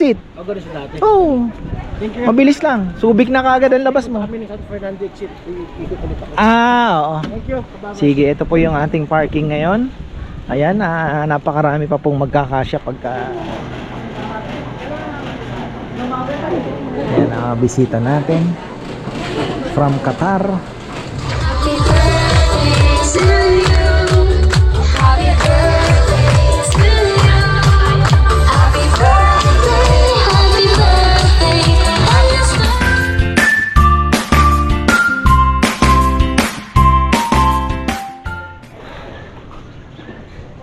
Sit. O, gano'n sa dati. Oh. Thank you. Mabilis lang. Subic na kaagad ang labas mo. Kami ni San Fernando exit. Ikot ulit ako. Oo. Thank you. Bye-bye. Sige, ito po yung ating parking ngayon. Ayan, napakarami pa pong magkakasya pagka ayan, bisita natin from Qatar. Happy birthday to you. Happy birthday to you. Happy birthday, happy birthday.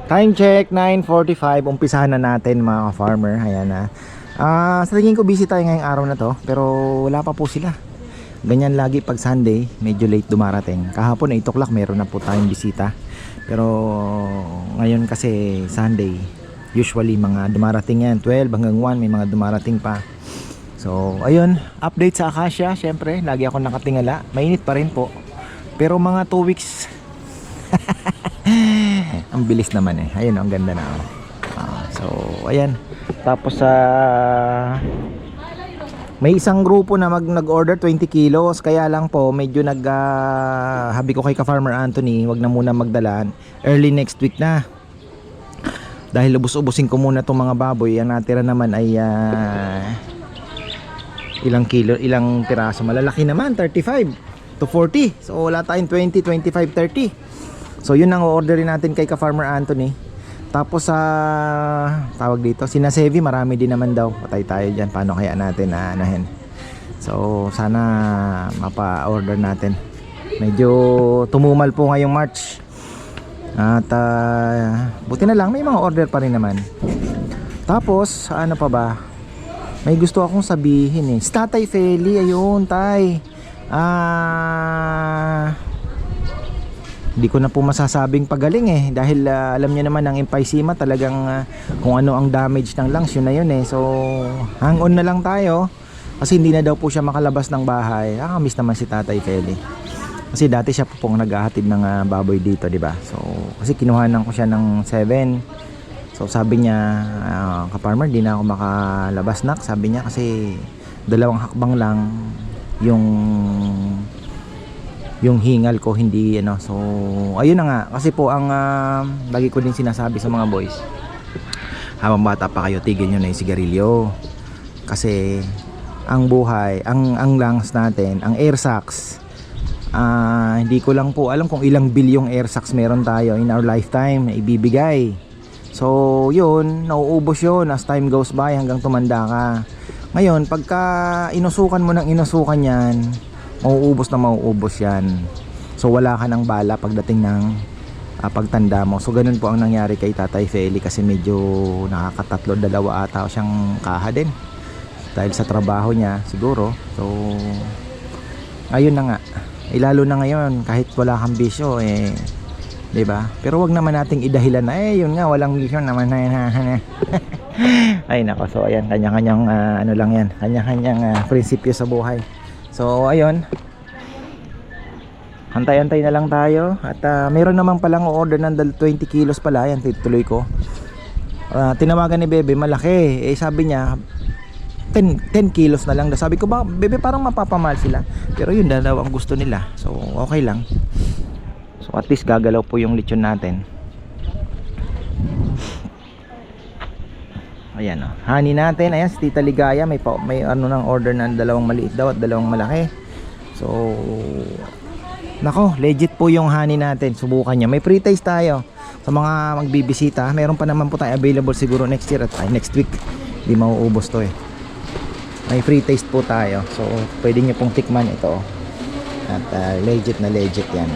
Time check, 9:45. Umpisahan na natin mga ka-farmer. Ayan na. Sa tingin ko busy tayo ngayong araw na to, pero wala pa po sila. Ganyan lagi pag Sunday, medyo late dumarating. Kahapon 8 o'clock meron na po tayong bisita. Pero ngayon kasi Sunday, usually mga dumarating yan 12 hanggang 1, may mga dumarating pa. So ayun, update sa Acacia. Syempre lagi ako nakatingala, mainit pa rin po, pero mga 2 weeks ang bilis naman eh. Ayun, ang ganda na. So ayan. Tapos may isang grupo na nag-order 20 kilos. Kaya lang po medyo habi ko kay ka-Farmer Anthony, wag na muna magdala, early next week na. Dahil ubos-ubusin ko muna itong mga baboy. Ang natira naman ay ilang piraso. Malalaki naman, 35 to 40. So wala tayong 20, 25, 30. So yun ang orderin natin kay ka-Farmer Anthony. Tapos tawag dito, sina Sevi marami din naman daw. Patay tayo dyan, paano kaya natin anahin. So sana mapa-order natin. Medyo tumumal po ngayong March. At buti na lang may mga order pa rin naman. Tapos ano pa ba, may gusto akong sabihin eh. Tatay Feli, ayun tay. Hindi ko na po masasabing pagaling eh, dahil alam niyo naman ang emphysema talagang kung ano ang damage ng lungs, yun na yun eh. So hang on na lang tayo kasi hindi na daw po siya makalabas ng bahay. Miss naman si Tatay Feli kasi dati siya po pong naghahatid ng baboy dito, di ba? So kasi kinuhanan ko siya ng 7. So sabi niya, ka-farmer, di na ako makalabas nak, sabi niya, kasi 2 hakbang lang yung hingal ko, hindi ano. So ayun na nga, kasi po ang lagi ko din sinasabi sa mga boys, habang bata pa kayo, tigil nyo na yung sigarilyo. Kasi ang buhay, ang lungs natin, ang air sacs, hindi ko lang po alam kung ilang bilyong air sacs meron tayo in our lifetime na ibibigay. So yun, nauubos yun as time goes by hanggang tumanda ka. Ngayon pagka inusukan mo ng inusukan yan, mauubos na mauubos yan. So wala ka ng bala pagdating ng pagtanda mo. So ganun po ang nangyari kay Tatay Feli, kasi medyo nakakatatlo, 2 ata siyang kaha din dahil sa trabaho niya siguro. So ayun na nga, lalo na ngayon kahit wala kang bisyo eh, 'di ba? Pero wag naman nating idahilan na yun nga, walang bisyo naman na. Ay nako, so ayan, kanya-kanyang ano lang yan, kanya-kanyang prinsipyo sa buhay. So ayun, hantay-hantay na lang tayo. At mayroon naman palang order ng 20 kilos pala. Yan, tuloy ko. Tinawagan ni Bebe, malaki. Sabi niya 10 kilos na lang. Sabi ko, ba Bebe, parang mapapamahal sila. Pero yun na daw ang gusto nila. So okay lang. So at least gagalaw po yung lechon natin. Ayan o, honey natin. Ayan, si Tita Ligaya may ano ng order ng 2 maliit daw at 2 malaki. So nako, legit po yung honey natin. Subukan nyo, may free taste tayo sa mga magbibisita. Meron pa naman po tayo available siguro next year at next week. Hindi mauubos to eh. May free taste po tayo. So pwede nyo pong tikman ito. At legit na legit yan.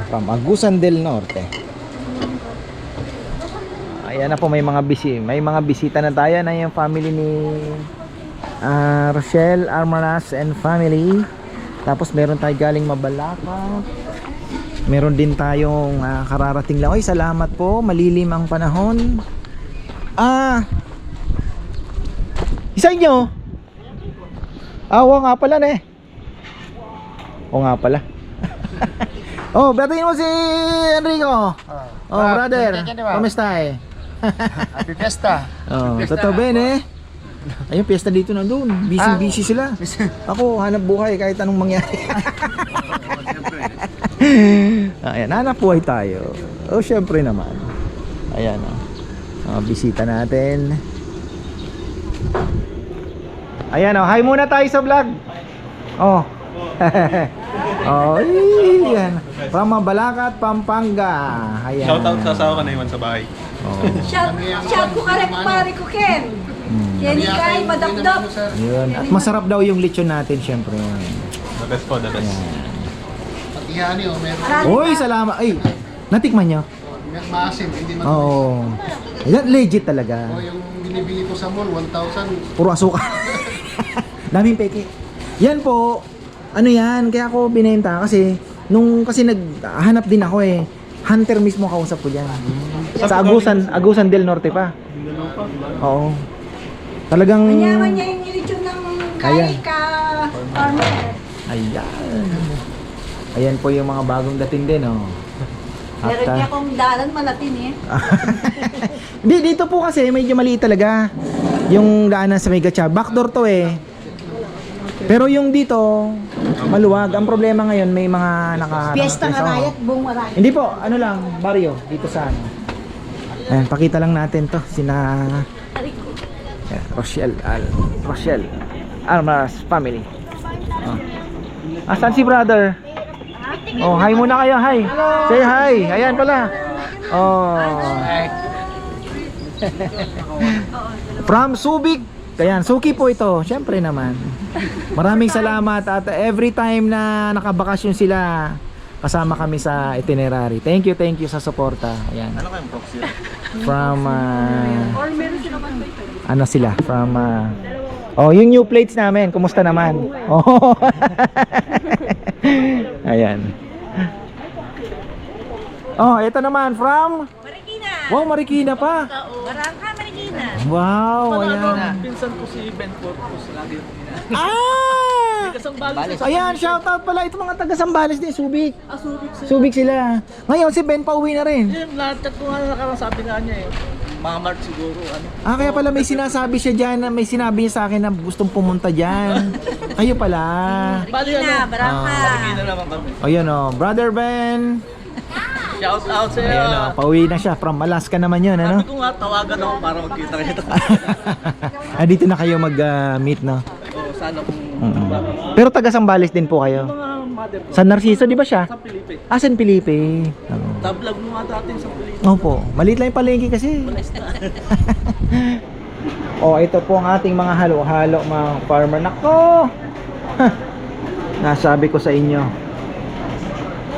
From Agusan del Norte. Ayan na po, may mga bisita na tayo na yung family ni Rochelle Armaras and family. Tapos meron tayo galing Mabalaka. Meron din tayong kararating lang. Oy, salamat po, malilim ang panahon. Isa inyo? Oo nga pala ne. Oo nga pala. Oh, batiin mo si Enrico. Oh, brother. Kamusta eh? Happy Fiesta. Oh, totoo ba yun eh? Ayun, piyesta dito na doon. Busy sila. Ako, hanap buhay kahit anong mangyari. Ayan, hanap buhay tayo. Oh, syempre naman. Ayan, bisita natin. Ayan, hi muna tayo sa vlog. Oh. Oh, yan. From Mabalacat, Pampanga. Ayan. Shoutout sa asawa ko na iwan sa bahay. Oh. Shout ko ka rin, pare ko, Ken. Yan ikay, madakdap. Yun. At masarap daw yung lechon natin, syempre. The best po, the best. Pati hani, meron. Uy, salamat. Ay, natikman nyo? Maasim, hindi man. Oo. Yan, legit talaga. Yung binibili ko sa mall, 1,000. Puro asukal. Daming peke. Yan po. Ano yan? Kaya ako binenta kasi kasi naghanap din ako eh. Hunter mismo kausap ko diyan. Sa Agusan del Norte pa. Oo. Talagang Manyaman niya yung ilitsyon ng Ayan. kay ka farmer. Ayan. Ayan po yung mga bagong dating din, oh. Meron niya akong dalan malatin eh. Hindi, dito po kasi medyo maliit talaga. Yung daanan sa Megacha. Backdoor to eh. Pero yung dito, maluwag. Ang problema ngayon, may mga Fiesta naka... ng Arayat, buong Arayat. Hindi po, ano lang, barrio, dito sa ano. Ayan, pakita lang natin to. Sina... Ayan, Rochelle Almaras family. Oh. Asan si brother? Oh, hi muna kayo, hi. Say hi. Ayan pala. Oh. From Subic. Ayan, Suki po ito. Syempre naman. Maraming salamat at every time na nakabakasyon sila, kasama kami sa itinerary. Thank you sa suporta. Ayan. Ano kayong proxy? From ano sila? From oh, yung new plates namin, kumusta naman? Oh. Ayan. Oh, ito naman from Marikina. Wow, Marikina pa. Barangka, Marikina. Wow, ayan. Pinsan ko si Ben Corpus lagi. Ah! Ayan, shoutout pala ito mga taga Sambales din, Subic. Subic sila. Ngayon si Ben pauwi na rin. Yung lahat ko nga nakarang sabi nga niya eh. Mga March siguro, ano. Ah, kaya pala may sinasabi siya dyan, may sinabi niya sa akin na gustong pumunta dyan. Kayo pala. Marikina, Barangka. Marikina naman kami. Ayun oh, Brother Ben. Shout out sa iyo. Ayun oh, pauwi na siya from Alaska naman yun, ano? Sabi ko nga, tawagan ako para magkita kita. Ah, dito na kayo mag-meet, no? Oo, sana kung Pero taga Sambales din po kayo. mga mother ko. San Narciso, di ba siya? Sa Pilipe. Ah, San Felipe. Oo. Tablog mo nga dati sa Pilipe. Opo, maliit lang yung palengke kasi. Oh, ito po ang ating mga halo-halo mga farmer. Nako! Nasabi ko sa inyo.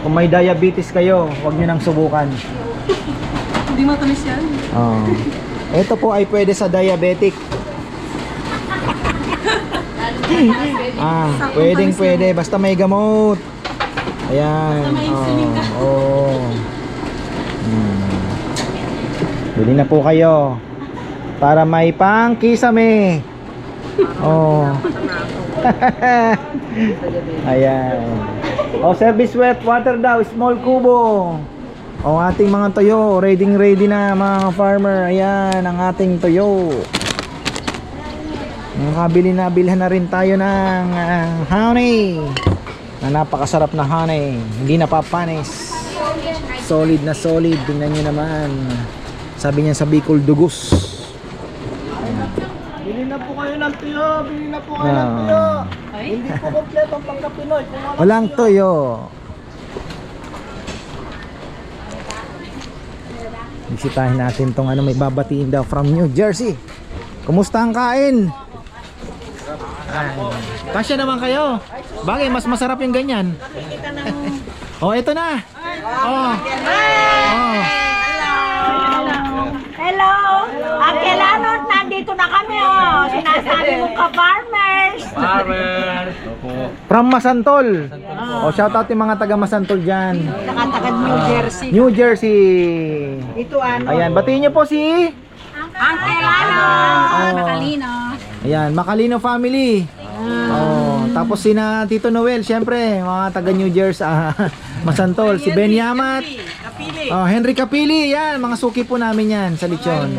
Kung may diabetes kayo, huwag nyo nang subukan. Hindi matamis yan. Oh. Ito po ay pwede sa diabetic. Pwede. Basta may gamot. Ayan. Oh. Bili na po kayo. Para may pang-kisame. Oh. Ayan. Oh, service wet water daw, small kubo. Oh, ating mga toyo, ready na mga farmer. Ayan, ang ating toyo. Bilhan na rin tayo ng honey. Na napakasarap na honey. Hindi napapanis. Solid na solid. Tingnan nyo naman. Sabi niya sa Bicol, dugos. Bili na po kayo ng tuyo. Bili na po kayo ng tuyo. Hindi po kompleto ang pangka-Pinoy. Kung ano Walang toyo. Bisitahin natin tong ano, may babatiin daw from New Jersey. Kumusta ang kain? Kasya naman kayo. Bagay, mas masarap yung ganyan. Oh, ito na. Oh. Oh. Hello! Akelanot, nandito na kami oh. Sinasabi mo ka farmers. From Masantol. Oh, shout out yung mga taga Masantol diyan. Nakatagad New Jersey. New Jersey. Ito ano? Ayan, batiin niyo po si Akelanot. Makalino. Ayan, Macalino family. Oh, tapos sina Tito Noel, syempre, mga taga New Jersey. Masantol, si Ben Yamat. Oh, Henry Capili, yan, mga suki po namin yan sa lechon.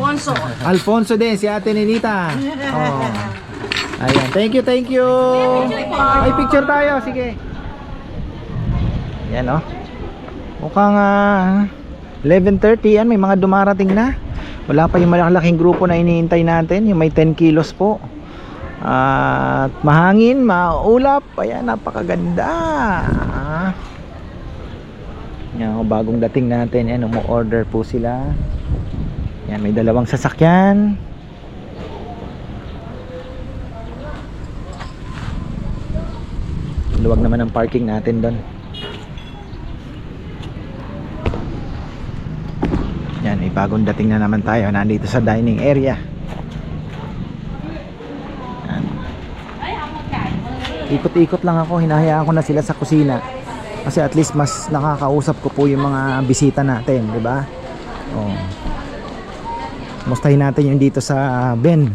Alfonso din, si Ate Ninita. Oh. Ayan, thank you, thank you. Ay, picture tayo, sige. Yan, oh. Mukhang 11:30 yan, may mga dumarating na. Wala pa yung malaking grupo na iniintay natin, yung may 10 kilos po. At mahangin, maulap. Ayan, napakaganda. Yan, bagong dating natin. Yan, umu-order po sila. Yan, may dalawang sasakyan. Luwag naman ang parking natin doon. Yan, may bagong dating na naman tayo. Nandito sa dining area. Yan. Ikot-ikot lang ako. Hinahayaan ko na sila sa kusina. Kasi at least mas nakakausap ko po yung mga bisita natin, di ba? Oh. Mustahin natin yung dito sa Ben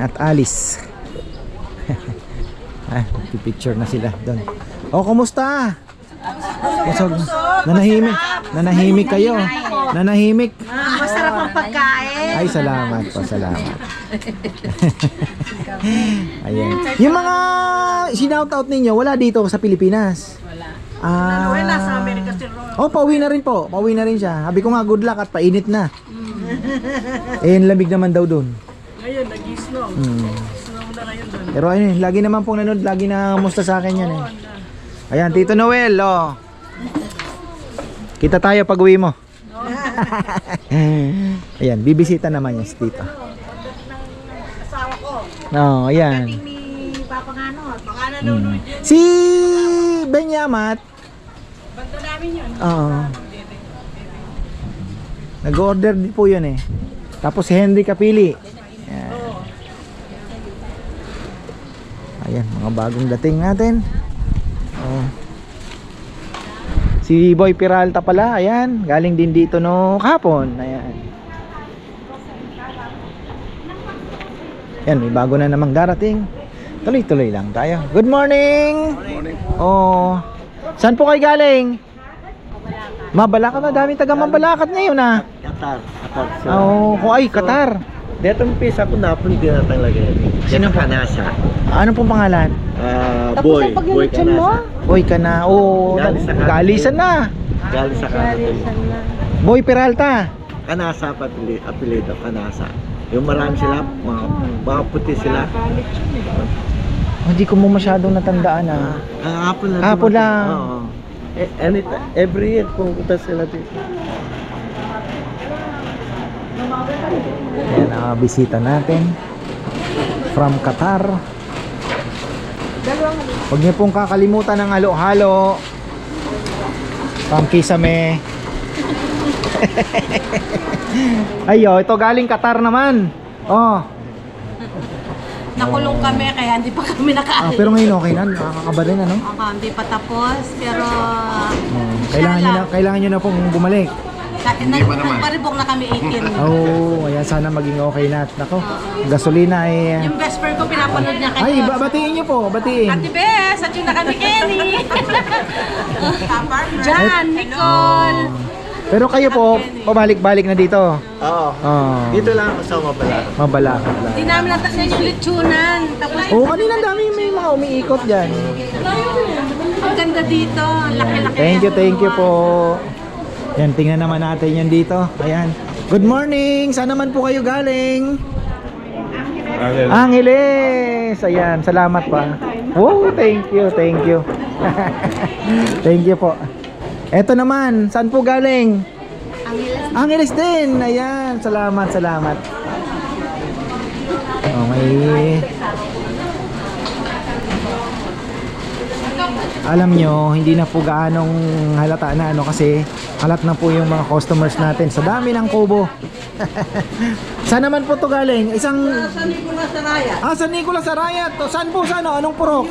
at Alice. Picture na sila doon. Oh, kumusta? Busog. Nanahimik kayo. Nanahimik. Masarap ang pagkain. Ay, salamat po, salamat. Ayan. Yung mga sinoutout ninyo, wala dito sa Pilipinas? Wala. Nasa Amerika si Ron. Oh, pauwi na rin po. Pauwi na rin siya. Sabi ko nga, good luck at painit na. Eh, lamig naman daw doon. Ngayon, nag-snow. Snow na ngayon doon. Pero ayun, lagi naman pong nanood, lagi na musta sa akin yan eh. Ayan, Tito Noel, oh. Kita tayo pag uwi mo. Ayan, bibisita naman yan si Tito. Asawa ko. Oh, ayan. Ni Papa Ngano. Si Benyamat. Banda namin yun. Oo. Nag-order din po yun eh. Tapos si Henry Capili. Ayan. Ayan, mga bagong dating natin. Oh. Si Boy Peralta pala, ayan, galing din dito no kahapon. Ayan. Yan, may bago na namang darating. Tuloy-tuloy lang tayo. Good morning! Oh. Saan po kayo galing? Mabalakat na, daming taga Mabalakat ngayon ah. Qatar. Oh, ay, Qatar. Dito ang pisa ko napon din natin lagay. Sino ka nasa? Ano pong pangalan? Boy Kanasa. Boy ka na. Oh, galisan na. Galing sa Canada. Boy Peralta. Kanasa apelido Kanasa. Yung marami sila, mga puti sila. Hindi ko mo masyadong natandaan ah. Hapon lang. Hapon lang. Oo. Every year pumunta sila dito. Ayan ang bisita natin from Qatar. Huwag niyo pong kakalimutan ng halo-halo, pangkisame. Ayo, ito galing Qatar naman. Oh. Nakulong kami kaya hindi pa kami nakaalis. Pero ngayon okay na, nakakaba rin ano? Hindi pa tapos pero Kailangan niyo na pong bumalik. nagparibok na kami 18. Oh, ayan, sana maging okay na. Nako, gasolina ay Yung best friend ko pinapanood niya ay, kanya. batiin niyo po, batiin. Ate Bes, at yun na kami Kenny. Jan, Nicole. Pero kayo po, pabalik-balik na dito. Oo. Oh. Dito lang ako sa Mabalacat. Mabalakat lang. Hindi namin nataksan yung lechonan. Tapos Oo, kanina ang dami may mga umiikot dyan. ang ganda dito. Ang laki-laki. Thank you po. Yan, tingnan naman natin yan dito. Ayan. Good morning! Saan naman po kayo galing? Angeles! Ayan, salamat pa. Oh, thank you. Thank you po. Eto naman, saan po galing? Angeles din. Ayan, salamat. Okay. Alam nyo, hindi na po gaanong halata na ano kasi halat na po yung mga customers natin sa dami ng kubo. Saan naman po to galing? Isang San Nicolas Arayat. San Nicolas Arayat. To saan po sa ano? Anong purok?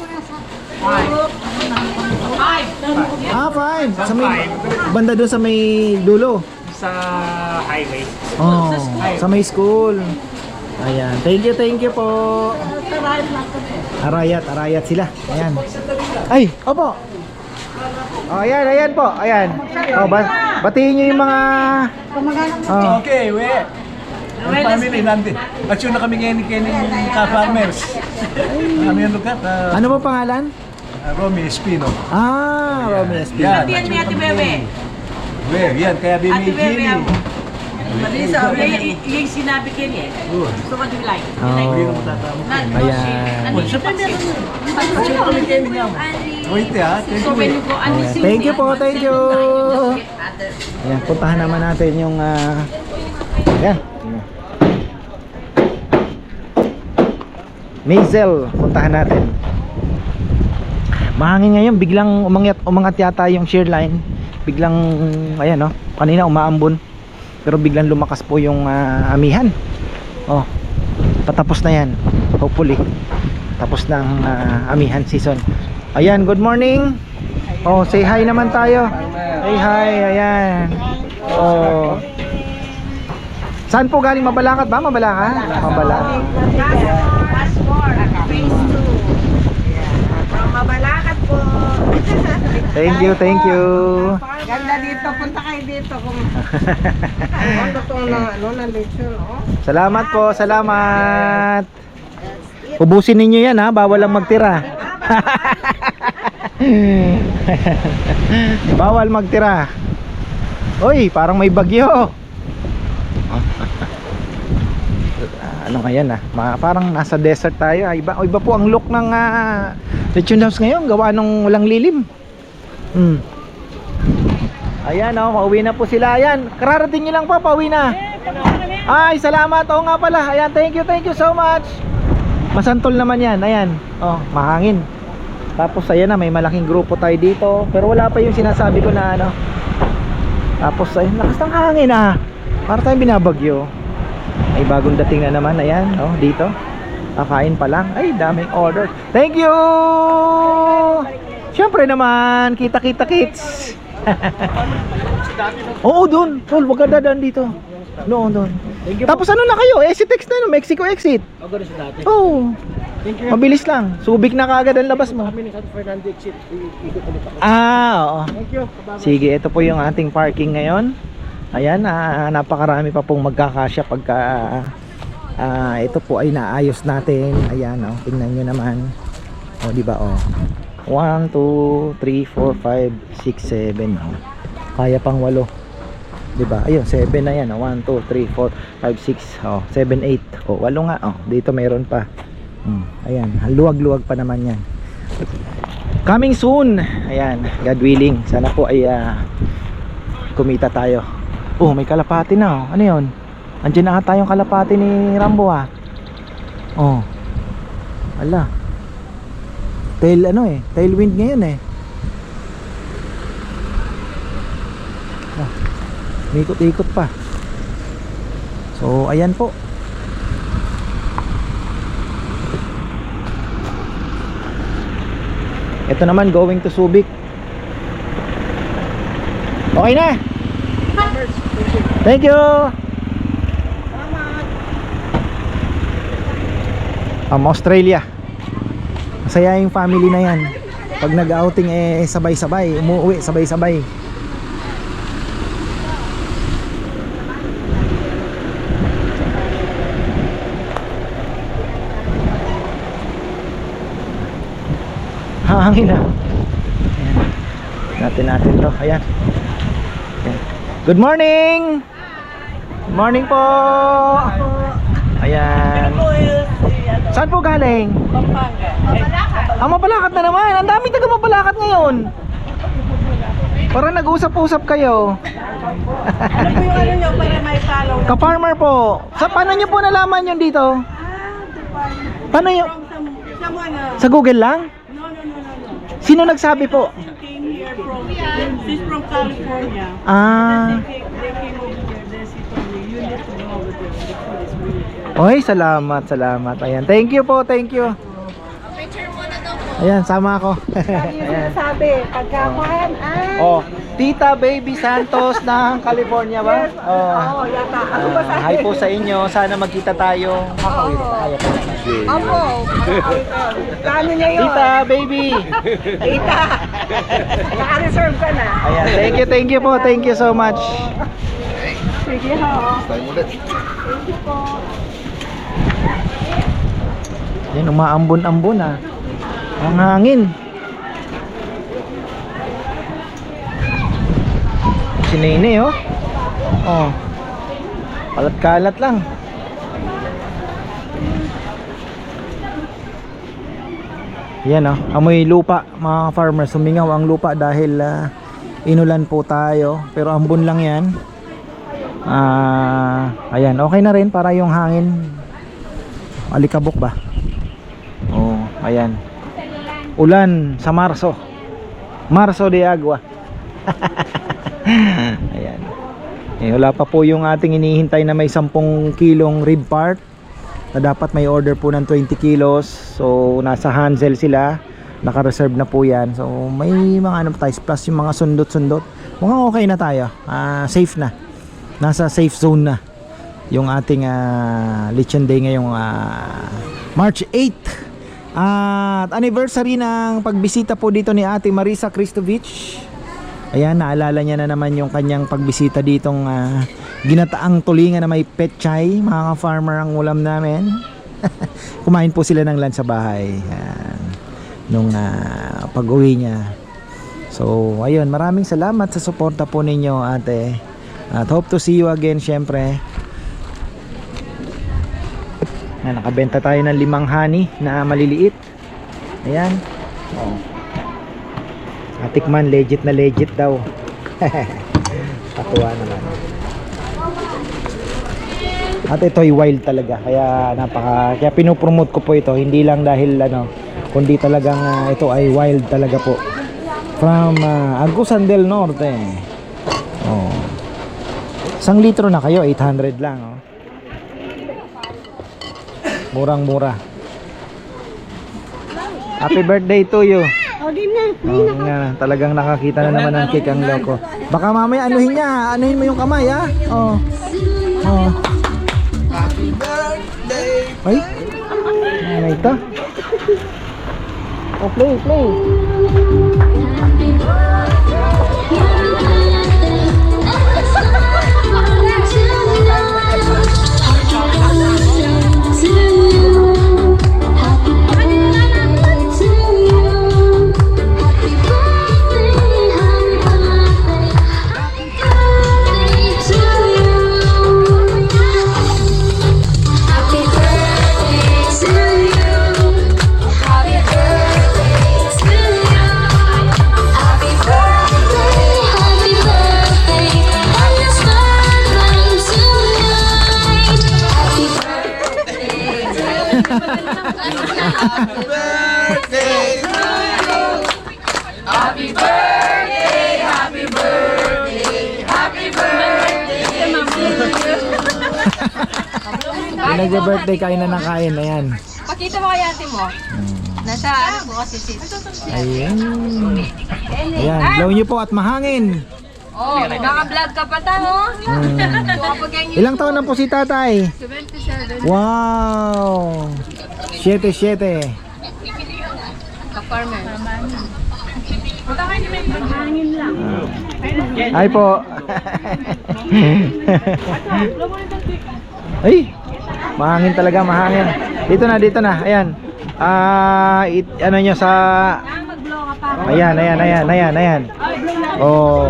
5. Sa may banda doon sa may dulo. Sa highway. Oh, sa may school. Ayan. Thank you po. Arayat sila. Ayan. Ay, opo. Oh, ayan po, ayan. Oh, batiin niyo yung mga oh. Okay, we. Ang family nandun. At yun na kami ngayon ka-farmers. Kami yung lugar. Ano po pangalan? Romy Espino. Ah, Romy Espino. Yan. Yan ni Ate Bebe. We, yan. Kaya Ate bini Bebe Gini. ako. Marisa, yung sinabi ko niya. So what do you like? Hindi na Oh. matatama. Ayan. Wait, ha? Thank So when you you. go, ano Okay. Thank you po, thank you. Ayan, puntahan naman natin yung ayan. Maisel, puntahan natin. Mahangin ngayon, biglang umangat yata yung shear line. Biglang, ayan no, kanina umaambon. Pero biglang lumakas po yung amihan. Oh, patapos na yan. Hopefully, tapos na ang amihan season. Ayan, good morning. Oh, say hi naman tayo. Say hi, ayan. Oh. Saan po galing? Mabalakat ba? Mabalakat? Mabalakat. Fast forward, phase 2. From Mabalacat po. Thank you, thank you. Ganda dito, punta kayo dito. Ano to na lechon, oh? Salamat po, salamat. Ubusin ninyo yan ha, bawal lang magtira. Bawal magtira. Uy, parang may bagyo. Ano ngayon parang nasa desert tayo. Iba po ang look ng lechon house ngayon, gawa nung walang lilim. Ayan mauwi na po sila. Ayan, kararating nyo lang po, pauwi na. Ay, salamat. Oo nga pala. Ayan, thank you so much. Masantol naman yan. Ayan, oh, mahangin. Tapos ayan na, may malaking grupo tayo dito. Pero wala pa yung sinasabi ko na ano. Tapos ayun, lakas ng hangin para tayong binabagyo. May bagong dating na naman. Ayan, oh, dito. Kakain pa lang. Ay, daming order. Thank you. Siyempre naman, kita-kita kits. Oo, doon. Tol, wag ka dadaan dito. Doon. Tapos ano na kayo? Exit na, Mexico exit. Oo. Mabilis lang. Subic na kaagad ang labas mo. Oo. Sige, ito po yung ating parking ngayon. Ayan, napakarami pa pong magkakasya pagka ito po ay naayos natin. Ayan, tingnan nyo naman. O, diba, 1, 2, 3, 4, 5, 6, 7. Kaya pang 8. Diba? Ayun, 7 na yan. 1, 2, 3, 4, 5, 6, 7, 8. 8 nga. Dito mayroon pa. Ayan, luwag-luwag pa naman yan. Coming soon. Ayan, God willing. Sana po ay kumita tayo. Oh, may kalapati na. Ano yun? Andiyan na ata yung kalapati ni Rambo Oh. Ala. Tailwind ngayon Ikot-ikot pa. So, ayan po. Ito naman, going to Subic. Okay na. Thank you. Australia. Masaya yung family na yan. Pag nag-outing sabay-sabay, umuwi sabay-sabay. Hangin Ayan. Natin to. Ayan. Good morning. Good morning po. Ayan. Saan po galing? Mabalakat na naman. Ang daming taga Mabalakat ngayon. Parang nag-usap-usap kayo. Ano po yung ano nyo para may follow? Ka-farmer po. Paano nyo po nalaman yun dito? Paano yun? Sa Google lang? No. Sino nagsabi po? Came here from, she's from California. They came over here, then she told me, you need to go over there. The food is really good. Oy, salamat. Ayan. Thank you po, thank you. Picture mo na daw po. Ayan, sama ako. Sabi, pagkakuhan, Oh, Tita Baby Santos ng California ba? Oh. yata. Ano ba sabi? Hi po sa inyo. Sana magkita tayo. Kaya po. Opo. Plano niya yun. Tita Baby. Tita. Naka-reserve ka na. Ayan, thank you po. Thank you so much. Sige ho. Yan, umaambon-ambon ah. Ang hangin. Si Nene oh. Oh. Kalat-kalat lang. Yan oh, amoy lupa mga farmers. Sumingaw ang lupa dahil inulan po tayo. Pero ambon lang yan. Ayan, okay na rin para yung hangin. Alikabok ba? Oh, ayan. Ulan sa Marso. Marso de Agua. Ayan. Wala pa po yung ating inihintay na may 10 kilong rib part na dapat may order po ng 20 kilos. So nasa Hansel sila, naka-reserve na po yan. So may mga ano tayo, plus yung mga sundot-sundot. Mukhang okay na tayo, safe na, nasa safe zone na yung ating Lechon Day ngayong March 8 at anniversary ng pagbisita po dito ni Ate Marisa Cristovich. Ayan, naalala niya na naman yung kanyang pagbisita ditong ginataang tulingan na may petchay. Mga ka-farmer ang ulam namin. Kumain po sila ng lunch sa bahay nung pag-uwi niya. So ayun, maraming salamat sa suporta po ninyo ate. At hope to see you again syempre. Nakabenta tayo ng 5 honey na maliliit. Ayan. Oh. Atikman, legit na legit daw. Katuwa naman. At ito'y wild talaga. Kaya pinopromote ko po ito. Hindi lang dahil kundi talagang ito ay wild talaga po. From Agusan del Norte. Oh. 1 litro na kayo, 800 lang. Oh. Murang-mura. Happy birthday to you. Talagang nakakita na naman ng cake ang loko. Baka mamaya anuhin mo yung kamay ha. Oh. Oh. Happy birthday. Ay. Ano ito? Oh, play. Nag-birthday kain na ng kain. Ayan. Pakita mo kay ate mo. Nasa ano po kasi sis. Ayan. Ayan. Blow nyo po at mahangin. Oh, naka-vlog ka pa tao. Ilang taon na po si tatay? 77. Wow. 7. Ka-farmer. Hangin lang. Ay po. Ay. Mahangin talaga, mahangin. Dito na. Ayan. Ano nyo sa... Ayan. Oh.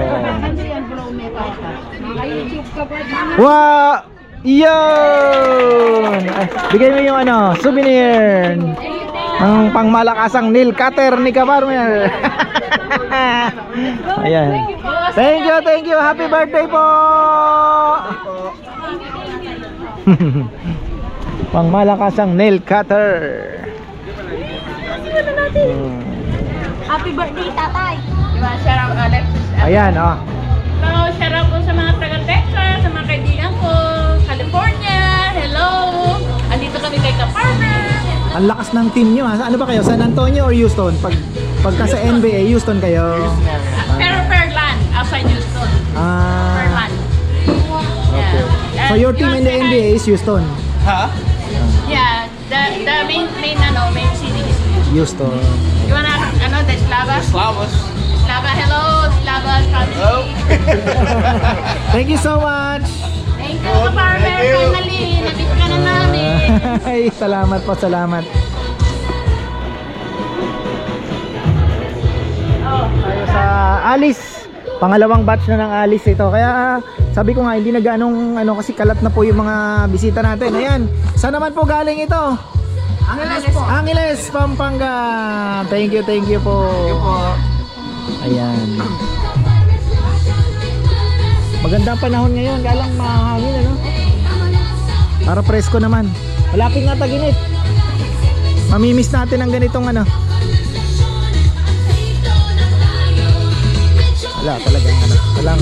Wow! Yun! Ay, bigay mo yung souvenir. Ang pangmalakasang nail cutter ni Ka-Farmer. Ayan. Thank you. Happy birthday po! Pangmalakasang nail cutter. Happy birthday, tatay! Share out Alex. Ayan, oh. So, shout out po sa mga taga-Texas, sa mga kaibigan ko, California, hello! Andito kami kay Ka-Farmer. Ang lakas ng team nyo ha. Ano ba kayo? San Antonio or Houston? Pagka sa NBA, Houston kayo. Pero Fairland, outside Houston. Ah, Fairland. okay. Yeah. So your team in the NBA is Houston. Yeah, the main city is Houston. Houston. You wanna, the Slava? Slava, hello, Slava, hello. Thank you so much. Thank you, Farmer. Finally, nabit ka na namin. Ay, salamat po, salamat. Tayo sa Alice. Pangalawang batch na ng Alice ito. Kaya sabi ko nga hindi na ganong kasi kalat na po yung mga bisita natin. Ayan. Saan naman po galing ito? Angeles po. Angeles, Pampanga. Thank you po. Thank you po. Ayan. Magandang panahon ngayon, galang mahangin ano? Para presko naman. Malapit nga tag-init. Mamimiss natin ang ganitong wala talagang walang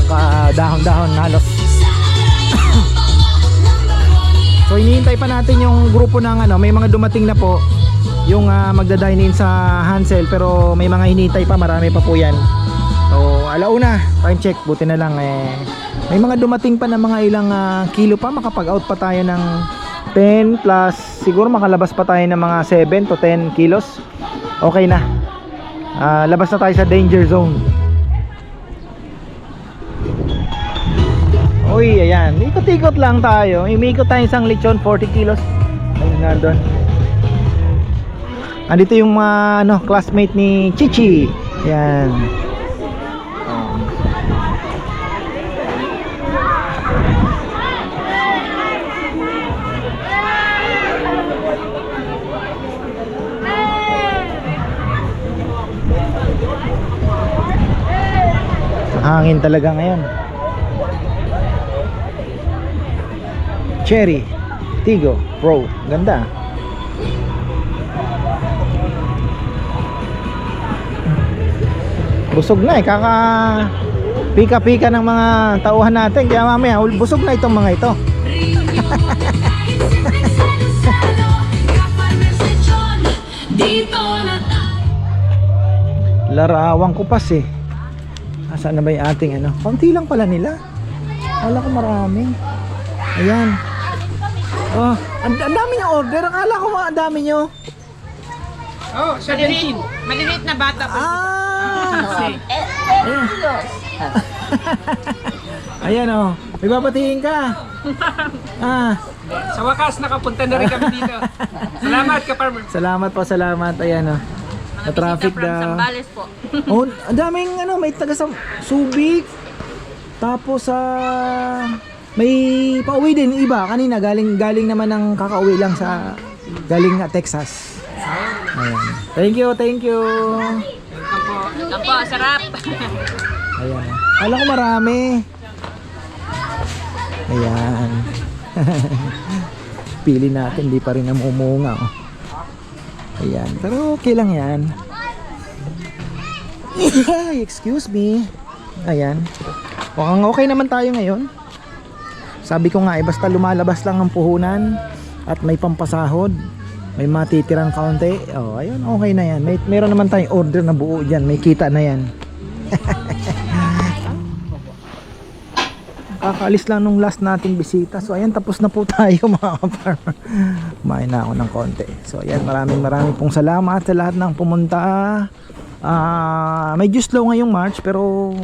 dahon-dahon halos. So hinihintay pa natin yung grupo ng may mga dumating na po yung magda-dine in sa Hansel, pero may mga hinihintay pa, marami pa po yan. So alauna, time check, buti na lang may mga dumating pa na mga ilang kilo pa, makapag-out pa tayo ng 10 plus, siguro makalabas pa tayo ng mga 7 to 10 kilos. Okay na. Labas na tayo sa danger zone. Uy, ayan. Ikot-ikot lang tayo. Imikot tayo isang lechon, 40 kilos. Ayun nga doon. Andito yung classmate ni Chichi. Ayan. Hangin talaga ngayon. Cherry Tigo Pro, ganda. Busog na kaka pika-pika ng mga tauhan natin, kaya mamaya busog na itong mga ito. Larawang kupas Asan na ba yung ating Konti lang pala nila. Akala ko marami. Ayan. Oh, ang dami niyo order. Akala ko ang dami niyo. Oh, 17. Maliliit na bata po. Ayan. Ayan may babatiin ka. Sa wakas, nakapunta na rin kami dito. Salamat ka, Farmer. Salamat po, salamat. Ayan na traffic daw. Sambales po. Oh, ang daming may taga sa Subic. Tapos may pauwi din iba kanina, galing naman ng kakauwi lang galing Texas. Ayan. Thank you. Welcome po, sarap. Ayan. Alam ko marami. Ayan. Pili natin, di pa rin namumunga. Ayan, pero okay lang yan. Excuse me. Ayan. Mukhang okay naman tayo ngayon. Sabi ko nga basta lumalabas lang ang puhunan at may pampasahod, may matitirang kaunti, ayun, okay na yan. Meron naman tayong order na buo dyan, may kita na yan. Kakaalis lang nung last nating bisita. So ayan, tapos na po tayo mga ka-farmer. Kumain na ako ng konti. So ayan, maraming pong salamat sa lahat ng pumunta. Medyo slow ngayong March, pero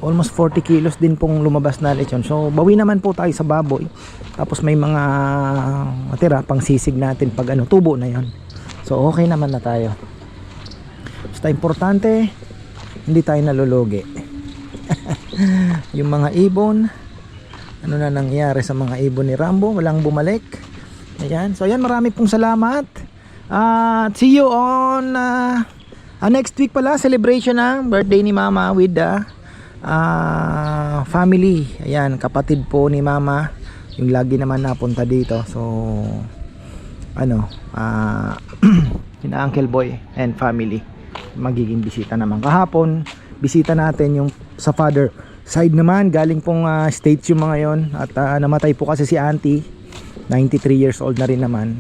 almost 40 kilos din pong lumabas na lechon. So bawi naman po tayo sa baboy. Tapos may mga matira pang sisig natin pag tubo na yon. So okay naman na tayo. Basta importante hindi tayo nalulugi. Yung mga ibon, ano na nangyari sa mga ibon ni Rambo, walang bumalik. Ayan. So ayan, marami pong salamat. See you on next week pala, celebration ng birthday ni Mama with the family. Ayan, kapatid po ni Mama, yung lagi naman napunta dito. So sina Uncle Boy and family magiging bisita naman. Kahapon bisita natin yung sa father side naman, galing pong States yung mga yon. At namatay po kasi si auntie 93 years old na rin naman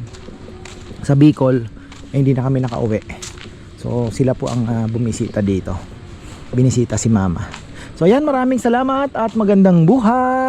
sa Bicol, hindi na kami nakauwi. So sila po ang bumisita dito, binisita si mama. So ayan, maraming salamat at magandang buhay.